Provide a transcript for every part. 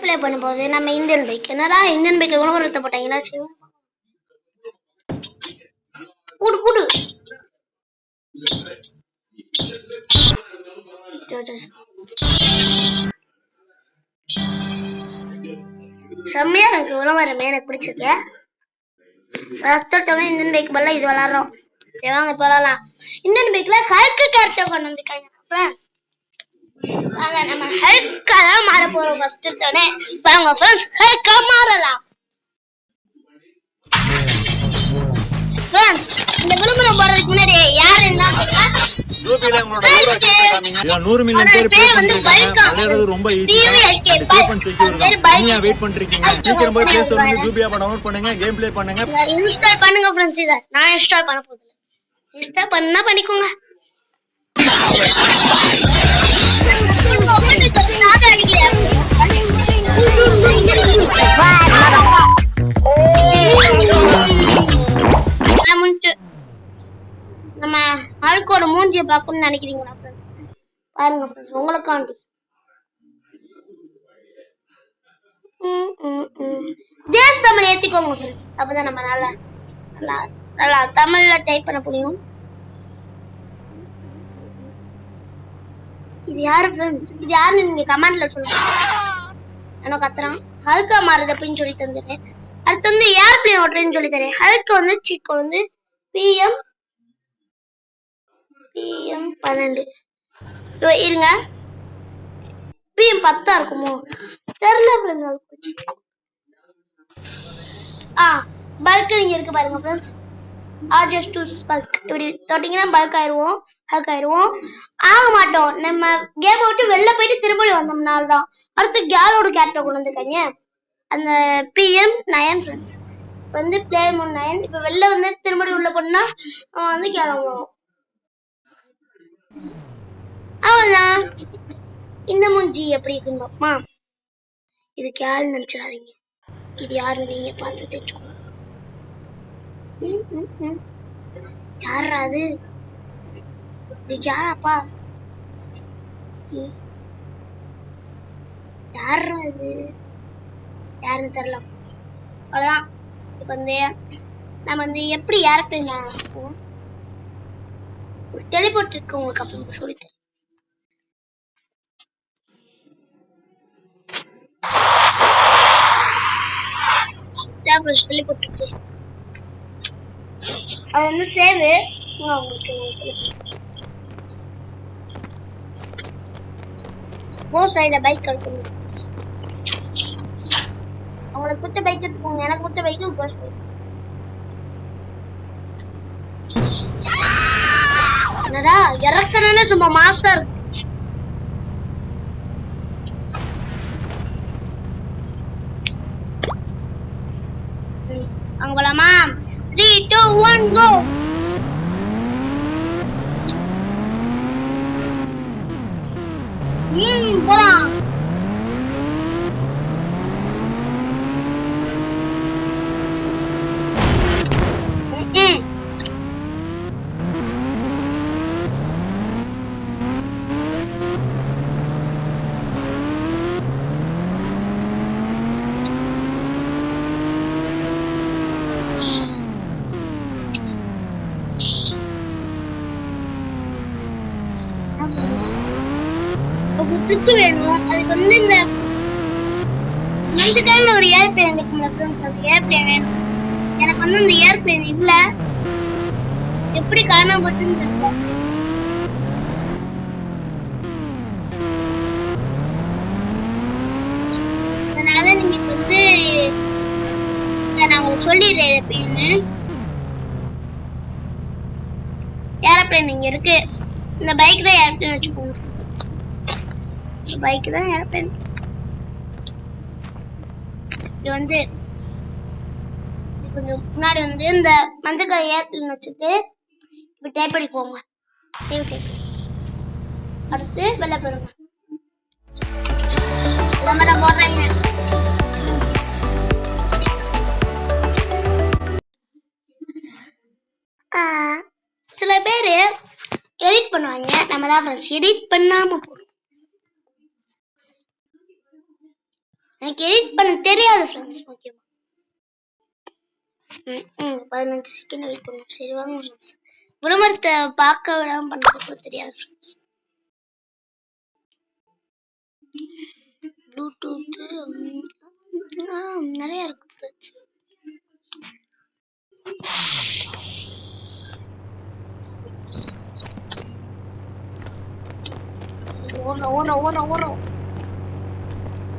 Play பண்ணும்போது நம்ம Indian bike என்னடா இந்தியன் பைக்ல உணவரத்தை போட்டாங்கன்னா கூடு கூடு செம்மையா எனக்கு உணவரமே எனக்கு பிடிச்சிருக்கு. இந்தியன் பைக் பதிலா இது விளாடுறோம். வாங்க இப்ப விளாடலாம். இந்தியன் பைக்ல ஹல்க் கேரக்டர் கொண்டு வந்திருக்காங்க. நம்ம ஹல்கா தான் மாற போறோம். ஃபர்ஸ்ட் எடுத்தோடனே வாங்க ஃப்ரெண்ட்ஸ் ஹல்கா மாறலாம். ஃப்ரெண்ட்ஸ் இந்த விளம்பரம் போடுறதுக்கு முன்னாடி யார் என்ன ஜூபில உங்களோட லைவ் காமிங்க. 100 மில்லியன் பேர் ப்ளே பண்ணிருக்காங்க. அது ரொம்ப ஈஸி. சேஃப் அண்ட் செக்யூர் தான். நீங்க வெயிட் பண்றீங்க. சீக்கிரம் போய் Play Store ல ஜூபி ஆப் டவுன்லோட் பண்ணுங்க. கேம் ப்ளே பண்ணுங்க. இன்ஸ்டால் பண்ணுங்க ஃப்ரெண்ட்ஸ். இத நான் இன்ஸ்டால் பண்ண போறேன். இன்ஸ்டால் பண்ணா பண்ணிக்கோங்க. நம்ம ஆல்கோட மூஞ்சியை பார்க்கணும்னு நினைக்கிறீங்களா பாருங்க ஃப்ரெண்ட்ஸ் உங்களுக்காண்டி. தேஸ் தமிழ் ஏத்திக்கோங்க ஃப்ரெண்ட்ஸ். அப்பதான் நம்ம நல்லா நல்லா நல்லா தமிழ்ல டைப் பண்ண முடியும். இது யாரு ஃப்ரெண்ட்ஸ்? இது யாருன்னு நீங்க கமெண்ட்ல சொல்லுங்க. நான் கத்துறேன். ஹல்கா மாறுது அப்படின்னு சொல்லி தந்துட்டேன். அடுத்து வந்து ஏர்பிளேன் ஓட்டுறேன்னு சொல்லி தரேன். ஹல்கா வந்து சீக்கோ வந்து PM 12 இருங்க. PM 10 இருக்குமோ தெரியல ஃப்ரெண்ட்ஸ். பல்க் இங்க இருக்கு பாருங்க ஃப்ரெண்ட்ஸ். RS2 பல்க் இப்படி தொட்டிங்கன்னா பல்க் ஆயிருவோம். ஹல்க் ஆயிருவோம். ஆக மாட்டோம். நம்ம கேம் விட்டு வெளில போயிட்டு திரும்ப வந்தோம்னால தான். அடுத்து கேலோட கேரக்டர் கொண்டு வந்திருக்காங்க. அந்த PM 9 ஃப்ரெண்ட்ஸ் வந்து பிளே மோட் 9. இப்ப வெளில வந்து திரும்ப உள்ள போனா அவன் வந்து கிளம்புவோம். அவ்வளவுதான். இந்த மூஞ்சி எப்படி இருக்குமா? இதுக்கு யாருன்னு நினைச்சிடாதீங்க. இது யாருன்னு நீங்க பார்த்து தெரிஞ்சுக்கோங்க. யாரா அது? இது யாராப்பா? யாரா இது? யாருன்னு தெரியல. அவ்வளவுதான். இப்ப வந்து நம்ம வந்து எப்படி ஏர்பிளேன் ஒரு டெலிபோர்ட் இருக்கு உங்களுக்கு அப்புறம் சொல்லித்தரேன். டெலிபோர்ட் இருக்கு. அது வந்து சேவ் உங்களுக்கு சைடுல பைக் எடுத்துங்க. உங்களுக்கு பிடிச்ச பைக் எடுத்துக்கோங்க. எனக்கு பிடிச்ச பைக்கு கோஸ் பைக். என்னடா இறக்கணும்னு சும்மா மாசா இருக்கு. அங்க போலாமா? 3 2 1 கோ. போலாம். ட்ரிக் வேணும். அதுக்கு வந்து இந்த மஞ்சக்கான ஒரு ஏர்பிளேன் இருக்கும்ல ஃப்ரெண்ட்ஸ். அந்த ஏர்பிளேன் வேணும். எனக்கு வந்து அந்த ஏர்பிளேன் இல்ல. எப்படி காணாம போச்சுன்னு தெரியல. அதனால நீங்க வந்து நான் உங்களுக்கு சொல்லிடுறேன். ஏர்பிளேன் இங்க இருக்கு. இந்த பைக் தான் ஏர்பிளேன் வச்சுக்கோங்க. பைக் தான் ஏர்பிளேன். இது வந்து கொஞ்சம் முன்னாடி வந்து இந்த மஞ்சள் கலர் ஏர்பிளேன் வச்சுட்டு இப்படி டைப் பண்ணிக்கோங்க. Save type. அடுத்து வெளில போடுங்க. நம்ம போடுறேங்க. சில பேர் எடிட் பண்ணுவாங்க. நம்ம தான் ஃப்ரெண்ட்ஸ் எடிட் பண்ணாம போறோம். எனக்கு எடிட் பண்ண தெரியாது ஃப்ரெண்ட்ஸ். ஓகேவா? 15 செகண்ட் வெயிட் பண்ணுவோம். சரி வாங்க ஃப்ரெண்ட்ஸ். விளம்பரத்தை பார்க்க விடாம பண்றது தெரியாது ஃப்ரெண்ட்ஸ். ப்ளூடூத் நிறைய இருக்கு ஃப்ரெண்ட்ஸ்.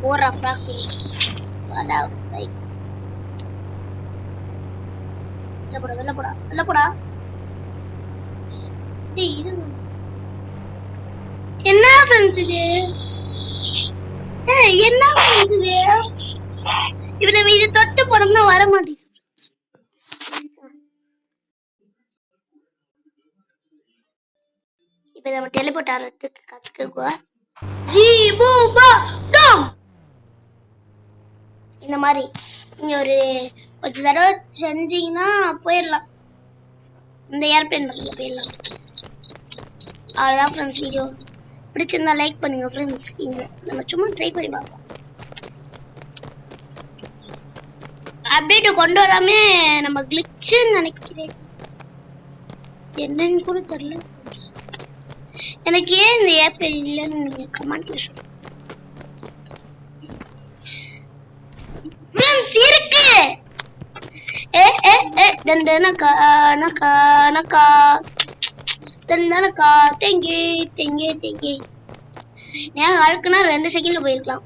ஓரா ஃப்ராக்லி வாடா பைக் வெள்ள போடா. டேய் இருங்க. என்ன ஃப்ரெண்ட்ஸ் இது? என்ன ஃப்ரெண்ட்ஸ் இது? இப்போ நம்ம இது தொட்டு போறோம்னா வர மாட்டேங்குது. இப்போ நம்ம டெலிபோர்ட் ஆறதுக்கு கத்துக்குவோம். இந்த மாதிரி நீங்க ஒரு தடவை செஞ்சீங்கன்னா போயிடலாம். இந்த ஏர்பிளேன் பக்கத்துல போயிடலாம். அவ்வளோதான் ஃப்ரெண்ட்ஸ். வீடியோ பிடிச்சிருந்தா லைக் பண்ணுங்க ஃப்ரெண்ட்ஸ். இங்க நம்ம சும்மா ட்ரை பண்ணி பார்ப்போம். அப்டேட் கொண்டு வராமே நம்ம கிளிச்சுன்னு நினைக்கிறேன். என்னன்னு கூட தெரியல. எனக்கு ஏன் இந்த ஏர்பிளேன் இல்லைன்னு நீங்க கமெண்ட்ல சொல்லுங்க ஃப்ரெண்ட்ஸ். இருக்கு தண்டனக்கா நக்கா நக்கா தண்டனக்கா தேங்கி தேங்கி தேங்கி. ஏன் ஆளுக்குன்னா 2 செகண்ட்ல போயிருக்கலாம்.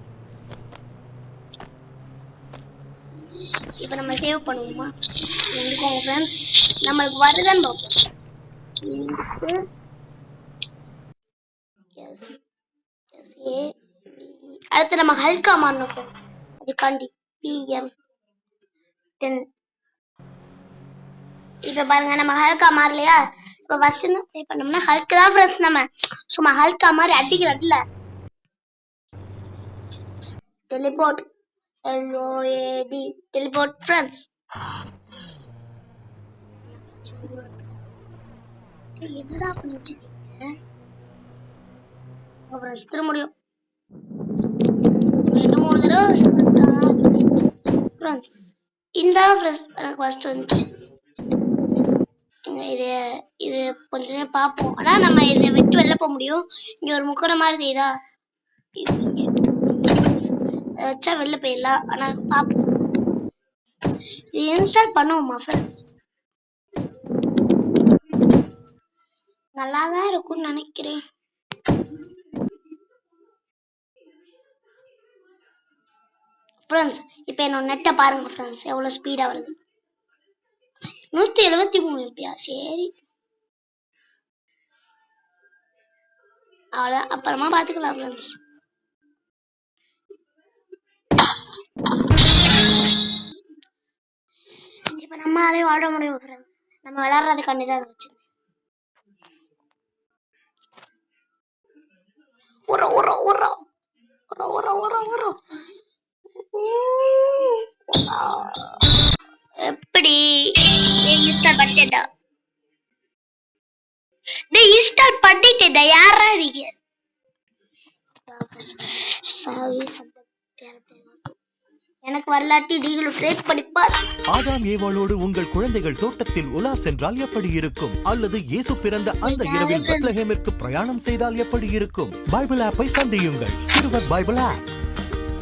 இப்போ நம்ம சேவ் பண்ணுவோமா? வந்துக்கோங்க ஃப்ரெண்ட்ஸ். நம்மளுக்கு வருதான்னு பார்ப்போம். அடுத்து நம்ம ஹல்கா மாறணும் ஃப்ரெண்ட்ஸ். அதுக்காண்டி PM10. இப்ப பாருங்க நம்ம ஹல்கா மாறலையா? இப்ப ஃபர்ஸ்ட் என்ன ப்ளே பண்ணோம்னா ஹல்க் தான் ஃப்ரெண்ட்ஸ். நம்ம சும்மா ஹல்கா மாதிரி அடிக்கிறதுல டெலிபோர்ட் LOAD டெலிபோர்ட் ஃப்ரெண்ட்ஸ். என்னடா பண்ணிச்சிருக்கீங்க? ஃப்ரெண்ட்ஸ் திரும்ப முடியும். ரெண்டு 3 தடவை ஃப்ரெண்ட்ஸ். இந்த ஃப்ரெண்ட்ஸ் எனக்கு ஃபர்ஸ்ட் வந்துச்சு. இது கொஞ்சமே பார்ப்போம். ஆனா நம்ம இதை விட்டு வெளில போக முடியும். இங்க ஒரு முக்கோண மாதிரி தெரியுதா? வச்சா வெளில போயிடலாம். ஆனா பார்ப்போம். இது இன்ஸ்டால் பண்ணுவோமா ஃப்ரெண்ட்ஸ்? நல்லாதான் இருக்கும்னு நினைக்கிறேன். ஃப்ரெண்ட்ஸ் இப்போ என்னோட நெட்டை பாருங்க ஃப்ரெண்ட்ஸ், எவ்வளோ ஸ்பீடாக வருது. 173 MB. சரி அவ்வளோ அப்புறமா பார்த்துக்கலாம் ஃப்ரெண்ட்ஸ். இப்போ நம்மளாலே வாழ முடியும் ஃப்ரெண்ட்ஸ். நம்ம விளையாடுறதுக்காண்டி தான் வச்சு எப்படி இன்ஸ்டால் பண்ணிட்டேன்டா. டேய் இன்ஸ்டால் பண்ணிட்டேன்டா. யாரா நீங்க? எனக்கு வரலாட்டி நீங்களும் ட்ரை பண்ணி பாரு. ஆதாம் ஏவாளோடு உங்கள் குழந்தைகள் தோட்டத்தில் உலா சென்றால் எப்படி இருக்கும்? அல்லது இயேசு பிறந்த அந்த இரவில் பெத்லஹேமிற்கு பிரயாணம் செய்தால் எப்படி இருக்கும்? பைபிள் ஆப்பை சந்தியுங்கள். சிறுவர் பைபிள் ஆப்.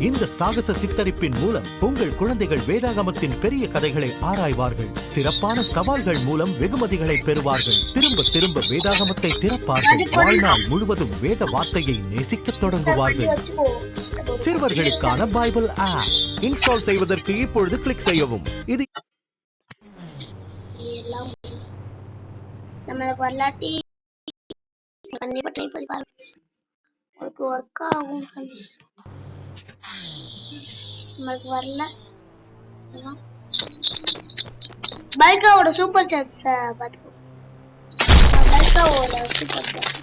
இந்த சாகச சித்தரிப்பின் மூலம் உங்கள் குழந்தைகள் வேதாகமத்தின் பெரிய கதைகளை ஆராய்வார்கள். சிறப்பான சவால்கள் மூலம் வெகுமதிகளை பெறுவார்கள். திரும்ப திரும்ப வேதாகமத்தை திறப்பார்கள். வாழ்நாள் முழுவதும் வேத வார்த்தையை நேசிக்க தொடங்குவார்கள். சிறுவர்களுக்கான பைபிள் ஆப் இன்ஸ்டால் செய்வதற்கு இப்பொழுது கிளிக் செய்யவும். இது நம்மளுக்கு வரலாட்டி கண்டிப்பா ட்ரை பண்ணி பாருங்க. உங்களுக்கு ஒர்க் ஆகும் ஃப்ரெண்ட்ஸ். நமக்கு வரல. பைக்காவோட சூப்பர் சாட்ஸ் பார்த்துக்கோ. பைக்காவோட சூப்பர் சாட்ஸ்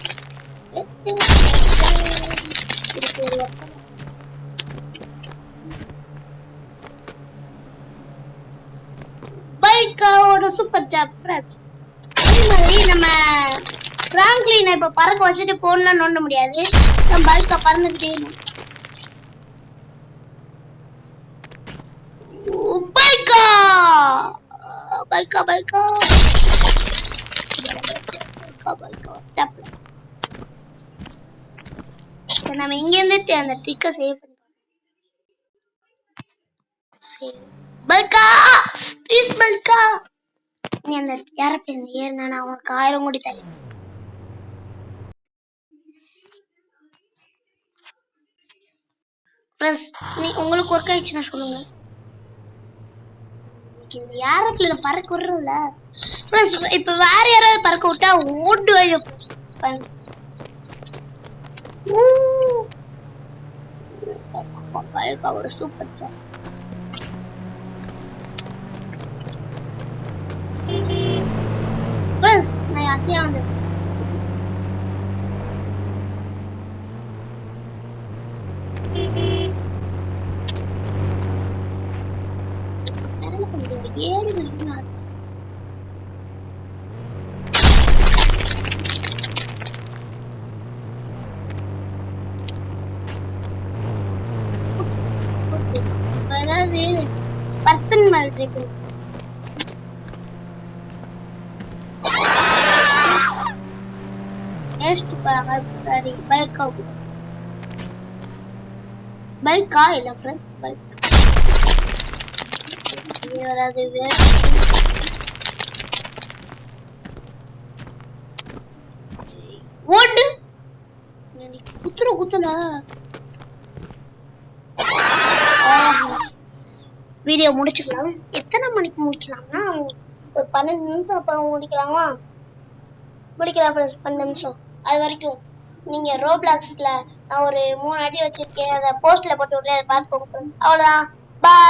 பைக்காவோட சூப்பர் சாட் ஃப்ரெண்ட்ஸ். அதே மாதிரி நம்ம பிராங்க்லினை இப்ப பறக்க வச்சுட்டு போன்லாம் நோண்ட முடியாது. நம்ம பைக்கா பறந்துகிட்டே பல்கா சரி நம்ம இங்க இருந்து அந்த ட்ரிக்க சேவ் பண்ணி பல்கா ப்ளீஸ் பல்கா நீ அந்த ஏரோப்ளேன் ஏறினா நான் உனக்கு 1000 கோடி தரேன். ஃப்ரெண்ட்ஸ் நீ உங்களுக்கு ஒர்க் ஆயிடுச்சுன்னா சொல்லுங்க. இந்த ஏரோப்ளேன் பறக்க விடுறல ஃப்ரெண்ட்ஸ் இப்போ வேற யாராவது பறக்க விட்டா ஓட்டு வழிய பல்காவோட சூப்பர் சார். ஃப்ரெண்ட்ஸ் நான் ஆசையா வந்து ஏறி விழுந்தாரு. வராது பர்சன் மாதிரி நெக்ஸ்ட் பாருங்க பைக்கா இல்ல ஃப்ரெண்ட்ஸ் பைக் வராது ஓடு குத்துற வீடியோ முடிச்சுக்கலாம். எத்தனை மணிக்கு முடிக்கலாம்னா ஒரு 12 நிமிஷம் அப்ப முடிக்கலாம் ஃப்ரெண்ட்ஸ் 12 நிமிஷம். அது வரைக்கும் நீங்க ரோப்ளாக்ஸ்ல நான் ஒரு 3 அடி வச்சிருக்கேன், அதை போஸ்ட்ல போட்டு விடுறேன், அதை பார்த்துக்கோங்க ஃப்ரெண்ட்ஸ். அவ்வளவுதான், பாய்.